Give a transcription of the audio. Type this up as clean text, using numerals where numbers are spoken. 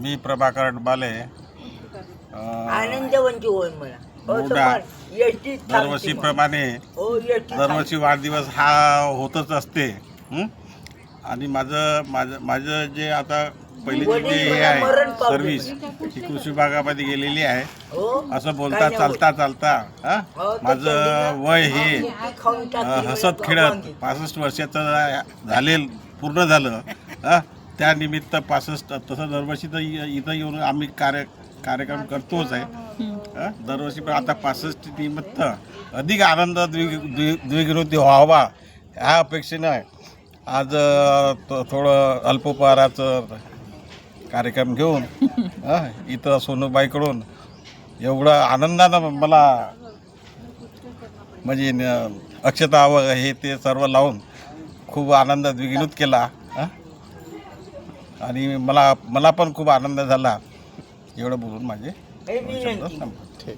मी प्रभाकर डबाले आनंदवंती होईल मला मोठा एसटी दरवर्षीप्रमाणे दरवर्षी वाढदिवस हा होतच असते. आणि माझं जे आता पहिली जे हे आहे सर्व्हिस ही कृषी विभागामध्ये गेलेली आहे. असं बोलता चालता माझं वय हे हसत खेळत 65 वर्षाचं पूर्ण झालं. त्यानिमित्त 65 तसं दरवर्षी तर इथं येऊन आम्ही कार्यक्रम करतोच आहे दरवर्षी. पण आता 65 निमित्त अधिक आनंद द्विगुणित व्हावा ह्या अपेक्षेनं आज थोडं अल्पोपहाराचं कार्यक्रम घेऊन इथं सोनूबाईकडून एवढं आनंदानं मला म्हणजे अक्षता हे ते सर्व लावून खूप आनंद द्विगुणित केला. आणि मला पण खूप आनंद झाला. एवढं बोलून माझे शब्द संपले.